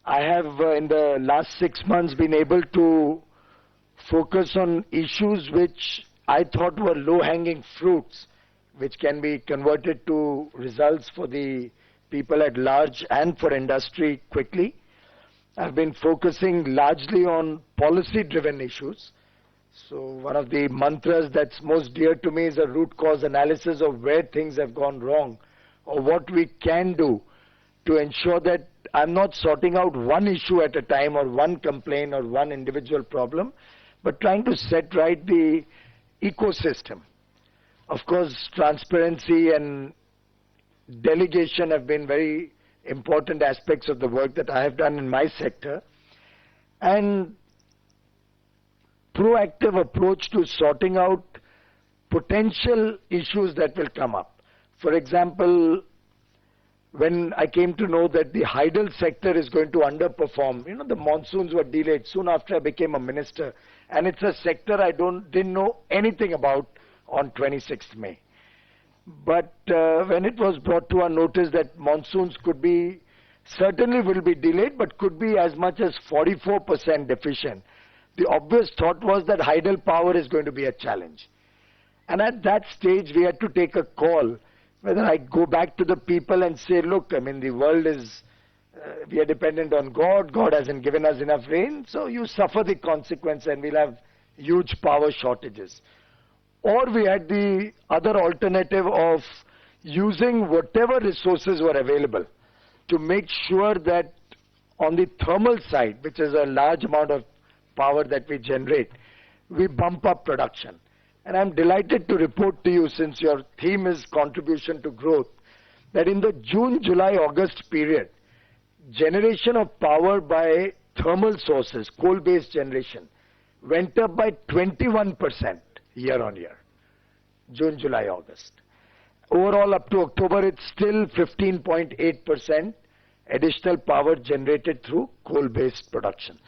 I have in the last 6 months been able to focus on issues which I thought were low-hanging fruits, which can be converted to results for the people at large and for industry quickly. I've been focusing largely on policy-driven issues. So one of the mantras that's most dear to me is a root cause analysis of where things have gone wrong or what we can do to ensure that I'm not sorting out one issue at a time or one complaint or one individual problem, but trying to set right the ecosystem. Of course, transparency and delegation have been very important aspects of the work that I have done in my sector. And proactive approach to sorting out potential issues that will come up. For example, when I came to know that the hydel sector is going to underperform, the monsoons were delayed soon after I became a minister, and it's a sector I didn't know anything about on 26th May. But when it was brought to our notice that monsoons certainly will be delayed, but could be as much as 44% deficient, the obvious thought was that hydel power is going to be a challenge. And at that stage, we had to take a call whether I go back to the people and say, look, the world is, we are dependent on God. God hasn't given us enough rain, so you suffer the consequence and we'll have huge power shortages. Or we had the other alternative of using whatever resources were available to make sure that on the thermal side, which is a large amount of power that we generate, we bump up production. And I'm delighted to report to you, since your theme is contribution to growth, that in the June, July, August period, generation of power by thermal sources, coal-based generation, went up by 21% year on year. June, July, August. Overall, up to October, it's still 15.8% additional power generated through coal-based production.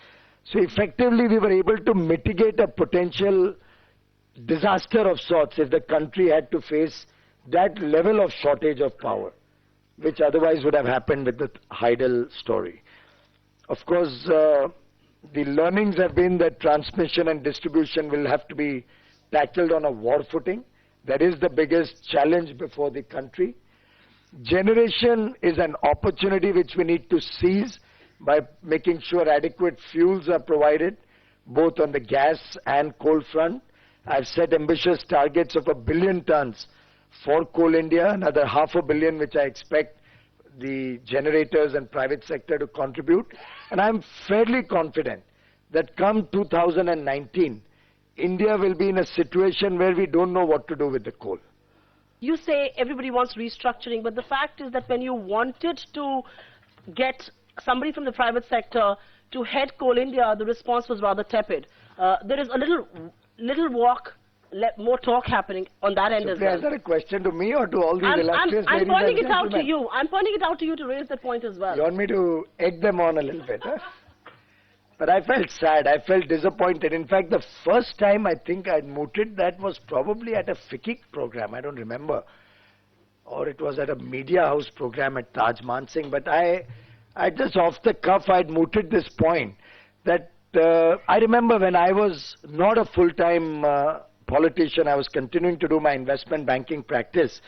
So effectively, we were able to mitigate a potential disaster of sorts if the country had to face that level of shortage of power, which otherwise would have happened with the hydel story. Of course, the learnings have been that transmission and distribution will have to be tackled on a war footing. That is the biggest challenge before the country. Generation is an opportunity which we need to seize by making sure adequate fuels are provided, both on the gas and coal front. I've set ambitious targets of 1 billion tons for Coal India, another 500 million which I expect the generators and private sector to contribute. And I'm fairly confident that come 2019, India will be in a situation where we don't know what to do with the coal. You say everybody wants restructuring, but the fact is that when you wanted to get somebody from the private sector to head Coal India, the response was rather tepid. There is a little more talk happening on that end as well. Is that a question to me or to all these illustrious ladies and gentlemen? I'm pointing it out to you. I'm pointing it out to you to raise that point as well. You want me to egg them on a little bit, huh? But I felt sad. I felt disappointed. In fact, the first time I think I mooted that was probably at a FICCI program. I don't remember. Or it was at a media house program at Taj Mansingh. But I just off the cuff, I'd mooted this point that I remember when I was not a full-time politician, I was continuing to do my investment banking practice.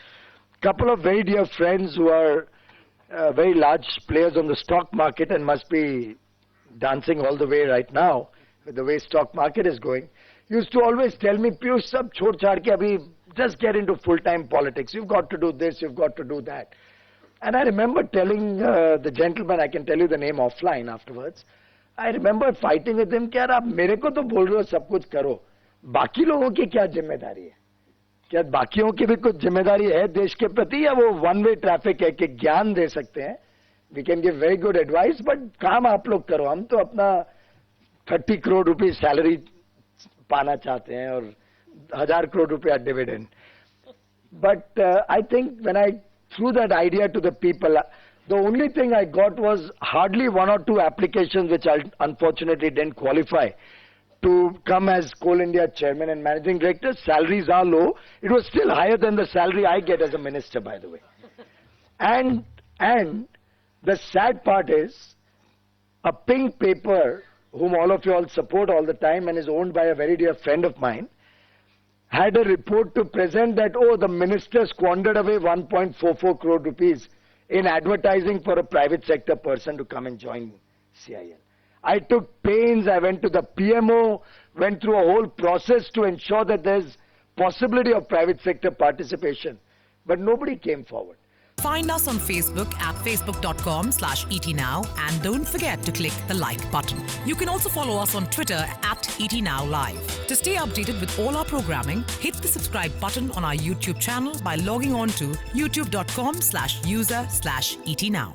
A couple of very dear friends who are very large players on the stock market and must be dancing all the way right now with the way stock market is going, used to always tell me, Piyush, sab chhod chhad ke abhi just get into full-time politics. You've got to do this, you've got to do that. And I remember telling the gentleman, I can tell you the name offline afterwards, I remember fighting with him, कि यार आप मेरे को तो बोल रहे हो सब कुछ करो, बाकी लोगों की क्या जिम्मेदारी है? क्या बाकियों की भी कुछ जिम्मेदारी है देश के प्रति, या वो वन वे ट्रैफिक है कि ज्ञान दे सकते हैं? We can give very good advice, but काम आप लोग करो. हम तो अपना 30 crore रुपए सैलरी पाना चाहते हैं और 1000 crore रुपया dividend. But I think when I threw that idea to the people, the only thing I got was hardly 1 or 2 applications which I unfortunately didn't qualify to come as Coal India chairman and managing director. Salaries are low. It was still higher than the salary I get as a minister, by the way. And the sad part is a pink paper, whom all of you all support all the time and is owned by a very dear friend of mine, had a report to present that, oh, the minister squandered away 1.44 crore rupees in advertising for a private sector person to come and join CIL. I took pains, I went to the PMO, went through a whole process to ensure that there's possibility of private sector participation, but nobody came forward. Find us on Facebook at facebook.com/ETNow and don't forget to click the like button. You can also follow us on Twitter at ETNowLive. To stay updated with all our programming, hit the subscribe button on our YouTube channel by logging on to youtube.com/user/ETNow.